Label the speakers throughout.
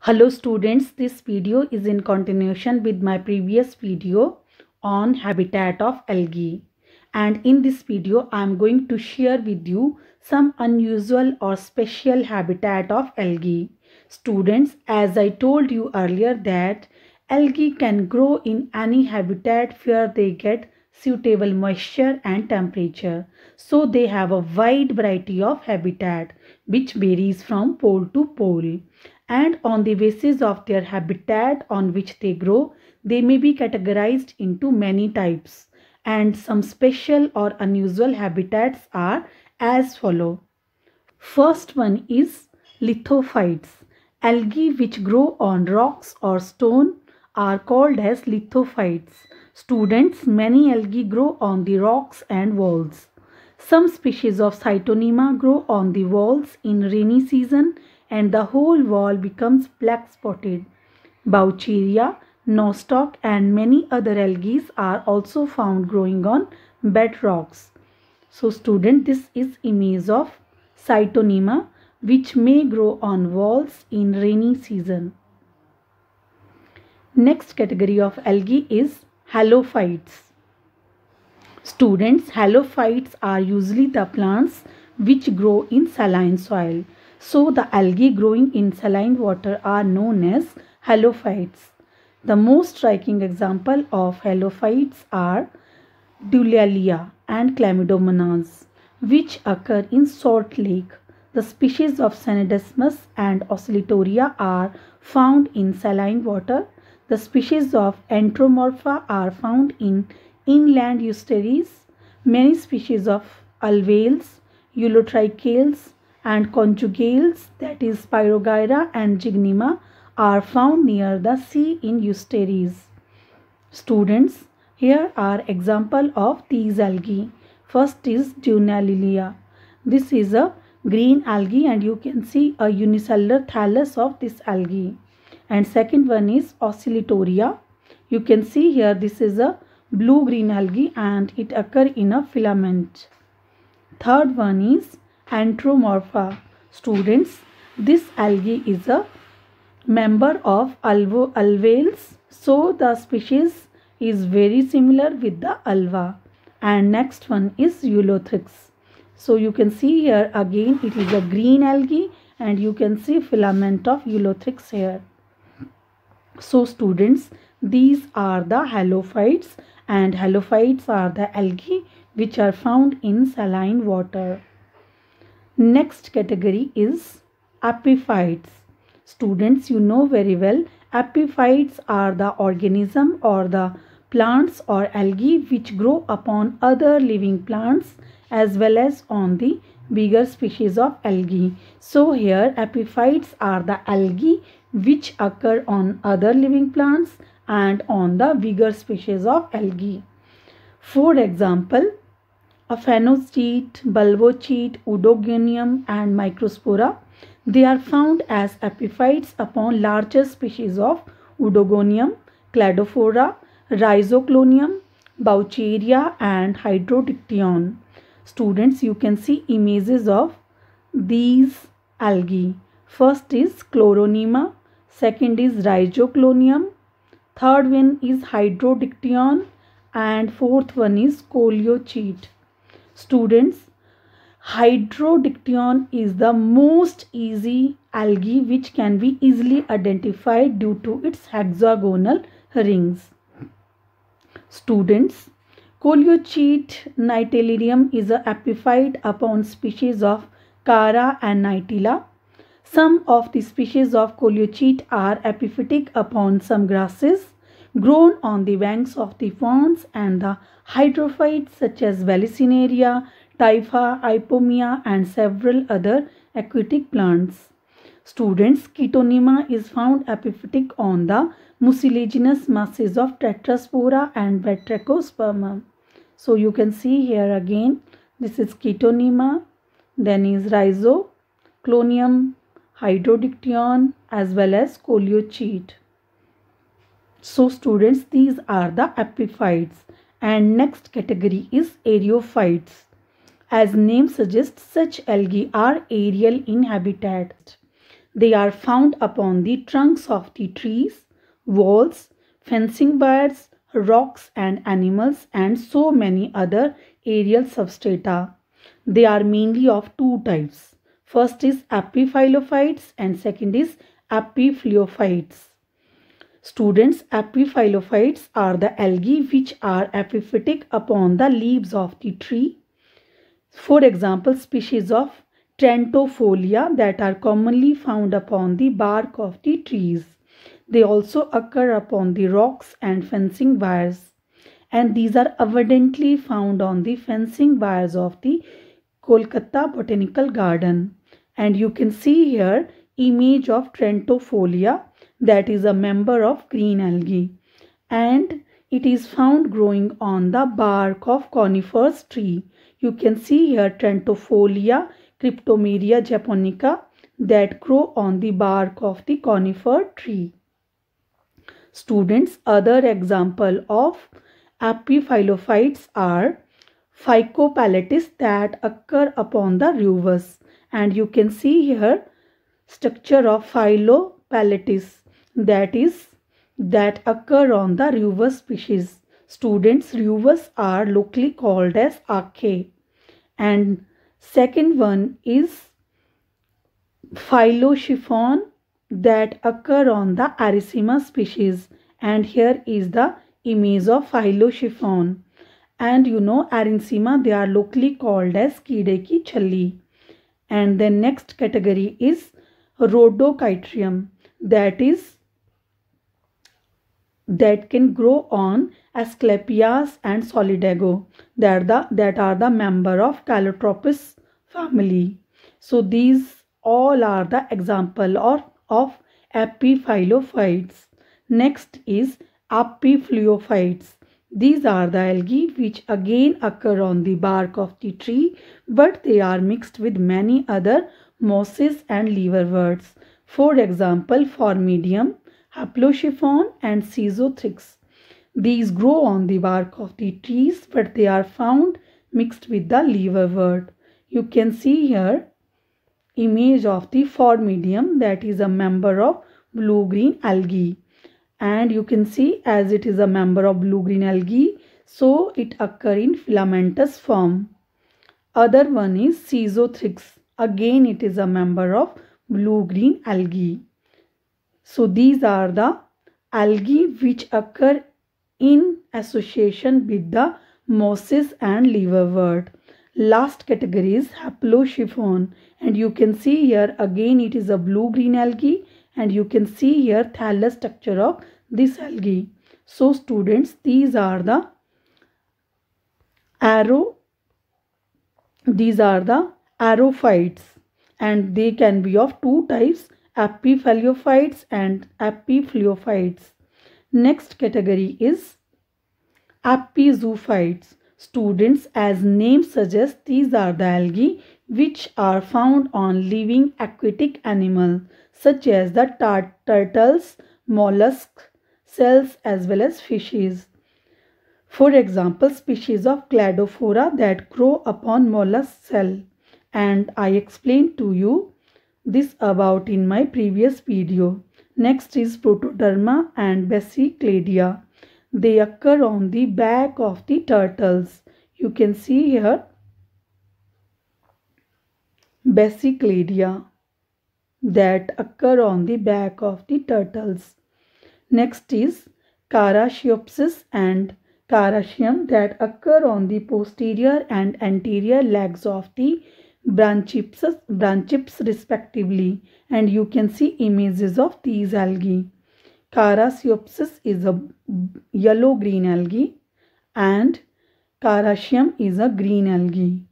Speaker 1: Hello students, this video is in continuation with my previous video on habitat of algae. And in this video, I am going to share with you some unusual or special habitat of algae. Students, as I told you earlier that algae can grow in any habitat where they get suitable moisture and temperature. So they have a wide variety of habitat which varies from pole to pole, and on the basis of their habitat on which they grow, they may be categorized into many types, and some special or unusual habitats are as follow. First one is lithophytes. Algae which grow on rocks or stone are called as lithophytes. Students, many algae grow on the rocks and walls. Some species of Cytonema grow on the walls in rainy season and the whole wall becomes black spotted. Boucheria, nostoc and many other algae are also found growing on bedrocks. So student, this is image of Cytonema which may grow on walls in rainy season. Next category of algae is halophytes. Students, halophytes are usually the plants which grow in saline soil. So the algae growing in saline water are known as halophytes. The most striking example of halophytes are Dulialia and Chlamydomonas, which occur in Salt Lake. The species of Cynodesmus and Oscillatoria are found in saline water. The species of Enteromorpha are found in inland estuaries. Many species of alveoles, eulotrichales and conjugales, that is Pyrogyra and Gygnema, are found near the sea in estuaries. Students, here are example of these algae. First is Dunalia. This is a green algae and you can see a unicellular thallus of this algae. And second one is Oscillatoria. You can see here this is a blue-green algae and it occurs in a filament. Third one is Enteromorpha. Students, this algae is a member of alveoles, so the species is very similar with the ulva. And next one is Eulothrix. So you can see here again it is a green algae and you can see filament of Eulothrix here. So students, these are the halophytes, and halophytes are the algae which are found in saline water. Next category is epiphytes. Students, you know very well, epiphytes are the organism or the plants or algae which grow upon other living plants as well as on the bigger species of algae. So here epiphytes are the algae which occur on other living plants and on the bigger species of algae. For example, Aphanochaete, Bulbochaete, Oedogonium and Microspora. They are found as epiphytes upon larger species of Oedogonium, Cladophora, Rhizoclonium, Boucheria and Hydrodictyon. Students, you can see images of these algae. First is Chloronema, second is Rhizoclonium, third one is Hydrodictyon and fourth one is Coleochaete. Students, Hydrodictyon is the most easy algae which can be easily identified due to its hexagonal rings. Students, Coleochaete nitellarium is an epiphyte upon species of Chara and Nitella. Some of the species of Coleochaete are epiphytic upon some grasses grown on the banks of the ponds and the hydrophytes such as Vallisneria, Typha, Ipomia and several other aquatic plants. Students, Chaetonema is found epiphytic on the mucilaginous masses of Tetraspora and Batrachospermum. So you can see here again, this is Chaetonema, then is Rhizoclonium, Hydrodictyon as well as Coleochaete. So students, these are the epiphytes. And next category is aerophytes. As name suggests, such algae are aerial in habitat. They are found upon the trunks of the trees, walls, fencing wires, rocks and animals, and so many other aerial substrata. They are mainly of two types. First is epiphyllophytes and second is epiphyllophytes. Students, epiphyllophytes are the algae which are epiphytic upon the leaves of the tree. For example, species of Trentifolia that are commonly found upon the bark of the trees. They also occur upon the rocks and fencing wires, and these are abundantly found on the fencing wires of the Kolkata Botanical Garden. And you can see here image of Trentifolia, that is a member of green algae, and it is found growing on the bark of coniferous tree. You can see here Trentifolia Cryptomeria japonica that grow on the bark of the conifer tree. Students, other example of epiphyllophytes are Phycopalatis that occur upon the ruvus, and you can see here structure of Phyllopalatis that occur on the ruvus species. Students, ruvus are locally called as ache, and second one is Phylloschiphon that occur on the Erythema species, and here is the image of Phylloschiphon. And you know Erythema, they are locally called as कीड़े की छल्ली. And the next category is Rhodochytrium, that can grow on Asclepias and Solidago, that are the member of Calotropis family. So these all are the example of epiphyllophytes. Next is epiphyllophytes. These are the algae which again occur on the bark of the tree, but they are mixed with many other mosses and liverworts. For example, Formidium, Haploschiphon and Schizothrix. These grow on the bark of the trees, but they are found mixed with the liverwort. You can see here image of the Formidium, that is a member of blue-green algae. And you can see as it is a member of blue-green algae, so it occur in filamentous form. Other one is Schizothrix. Again it is a member of blue-green algae. So these are the algae which occur in association with the mosses and liverwort. Last category is Haploschiphon, and you can see here again it is a blue-green algae, and you can see here thallus structure of this algae. So students, these are the aerophytes, and they can be of two types, epiphyllophytes and epiphyllophytes. Next category is epizoophytes. Students, as name suggests, these are the algae which are found on living aquatic animals such as the turtles, mollusks, shells as well as fishes. For example, species of Cladophora that grow upon mollusk shell, and I explained to you this about in my previous video. Next is Protoderma and Basilicladia. They occur on the back of the turtles. You can see here Basilicladia that occur on the back of the turtles. Next is Characiopsis and Characium that occur on the posterior and anterior legs of the branchips respectively, and you can see images of these algae. Characiopsis is a yellow-green algae and Characium is a green algae.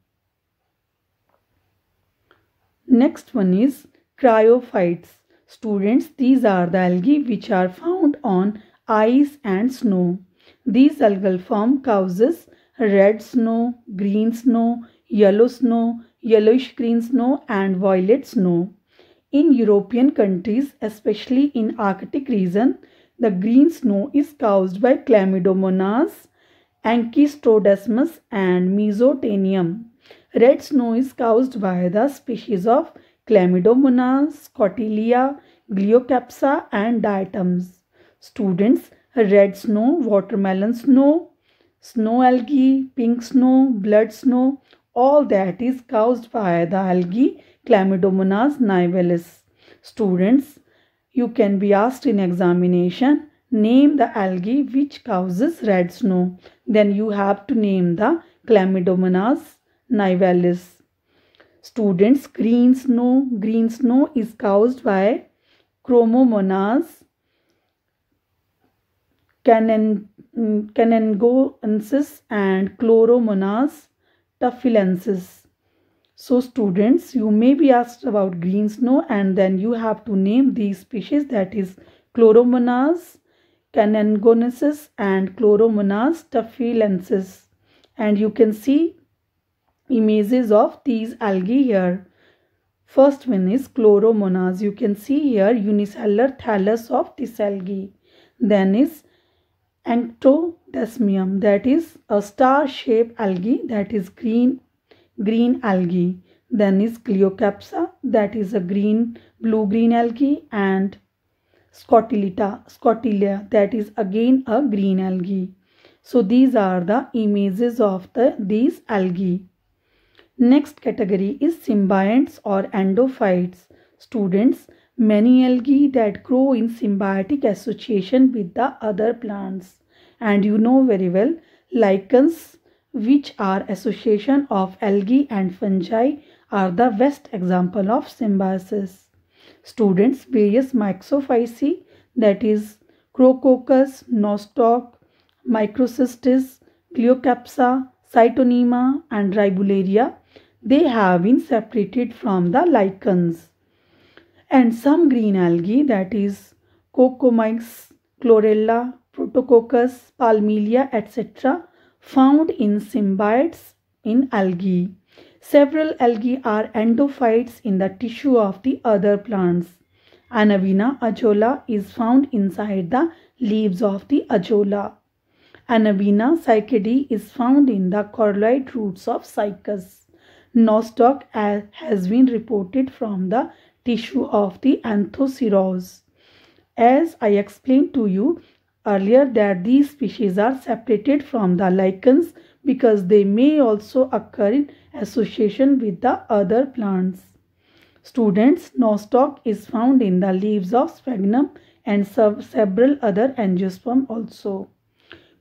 Speaker 1: Next one is Cryophytes. Students, these are the algae which are found on ice and snow. These algal form causes red snow, green snow, yellowish green snow and violet snow. In European countries, especially in Arctic region, the green snow is caused by Chlamydomonas, Ankystrodesmus and Mesothenium. Red snow is caused by the species of Chlamydomonas, Scotilia, Glyocapsa and diatoms. Students, red snow, watermelon snow, snow algae, pink snow, blood snow, all that is caused by the algae Chlamydomonas nivalis. Students, you can be asked in examination, name the algae which causes red snow. Then you have to name the Chlamydomonas nivalis. Students, green snow is caused by Chromomonas canangoensis and Chloromonas tuffilensis. So students, you may be asked about green snow and then you have to name these species, that is Chloromonas canangoensis and Chloromonas tuffilensis. And you can see images of these algae here. First one is Chloromonas. You can see here unicellular thallus of this algae. Then is Ectodesmium, that is a star-shaped algae, that is green algae. Then is Glyocapsa, that is a blue-green algae, and Scotilia, that is again a green algae. So these are the images of these algae. Next category is symbionts or endophytes. Students, many algae that grow in symbiotic association with the other plants. And you know very well, lichens, which are association of algae and fungi, are the best example of symbiosis. Students, various myxophyceae, that is Crococcus, Nostoc, Microcystis, Glyocapsa, Cytonema and Ribularia, they have been separated from the lichens. And some green algae, that is Cocomyx, Chlorella, Protococcus, Palmilla, etc., found in symbiotes in algae. Several algae are endophytes in the tissue of the other plants. Anabaena azolla is found inside the leaves of the azolla. Anabaena cycadae is found in the coralloid roots of cycas. Nostoc has been reported from the tissue of the Anthoceros. As I explained to you earlier that these species are separated from the lichens because they may also occur in association with the other plants. Students, Nostoc is found in the leaves of sphagnum and several other angiosperm also.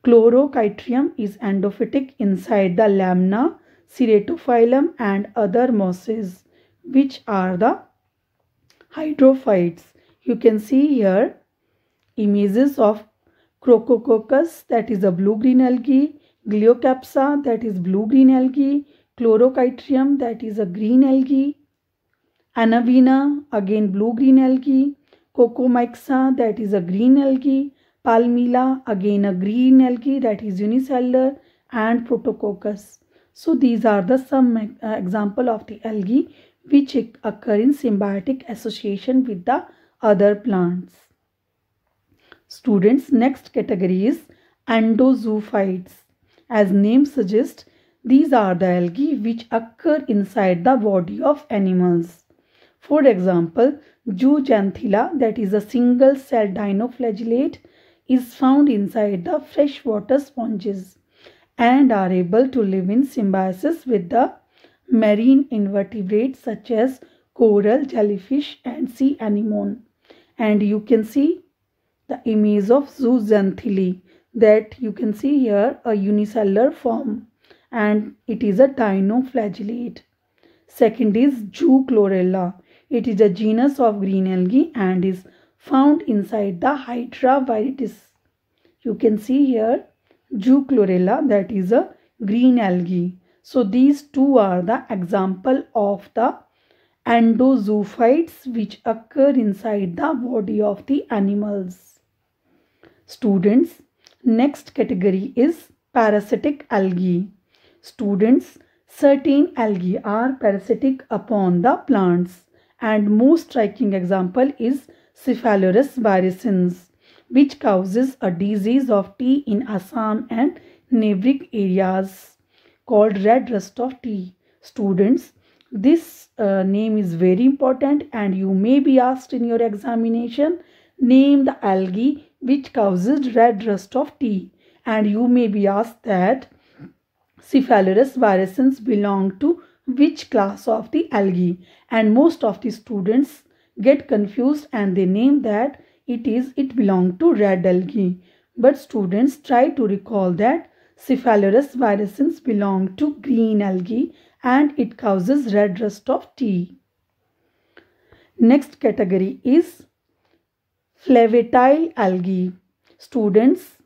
Speaker 1: Chlorochytrium is endophytic inside the lamina, Ceratophyllum and other mosses, which are the hydrophytes. You can see here images of Crocococcus, that is a blue-green algae, Glyocapsa, that is blue-green algae, Chlorochytrium, that is a green algae, Anabaena, again blue-green algae, Cocomyxa, that is a green algae, Palmilla, again a green algae, that is unicellular, and Protococcus. So these are the some example of the algae which occur in symbiotic association with the other plants. Students, next category is endozoophytes. As name suggests, these are the algae which occur inside the body of animals. For example, Zooxanthellae, that is a single-cell dinoflagellate, is found inside the freshwater sponges and are able to live in symbiosis with the marine invertebrates such as coral, jellyfish and sea anemone. And you can see the image of Zooxanthellae, that you can see here a unicellular form and it is a dinoflagellate. Second is Zooxanthellae. It is a genus of green algae and is found inside the Hydra viridis. You can see here Zooxanthellae, that is a green algae. So these two are the example of the endozoophytes which occur inside the body of the animals. Students, next category is parasitic algae. Students, certain algae are parasitic upon the plants and most striking example is Cephalurus virescens, which causes a disease of tea in Assam and neighboring areas called red rust of tea. Students, This name is very important and you may be asked in your examination, name the algae which causes red rust of tea. And you may be asked that Cephalosporus virescens belong to which class of the algae. And most of the students get confused and they name that it belong to red algae. But students try to recall that Cephalosporus virescens belong to green algae and it causes red rust of tea. Next category is flavatile algae. Students,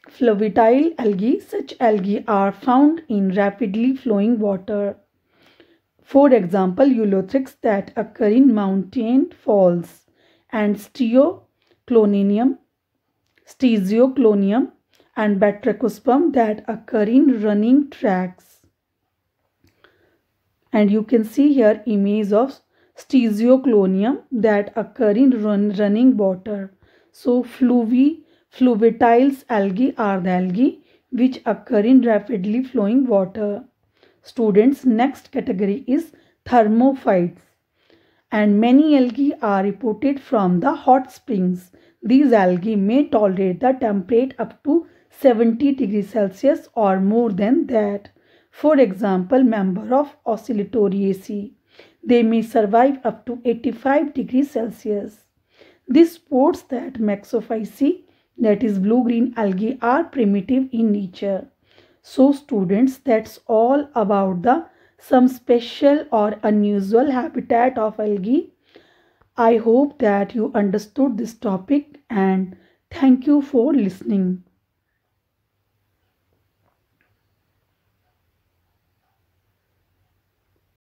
Speaker 1: flavatile algae, such algae are found in rapidly flowing water. For example, eulothrix that occur in mountain falls and steoclonium and batrachospum that occur in running tracks. And you can see here image of steoclonium that occur in running water. So fluviatiles algae are the algae which occur in rapidly flowing water. Students, next category is thermophytes. And many algae are reported from the hot springs. These algae may tolerate the temperature up to 70 degrees Celsius or more than that. For example, member of Oscillatoreaceae. They may survive up to 85 degrees Celsius. This supports that Maxophyceae, that is blue-green algae, are primitive in nature. So students, that's all about some special or unusual habitat of algae. I hope that you understood this topic and thank you for listening.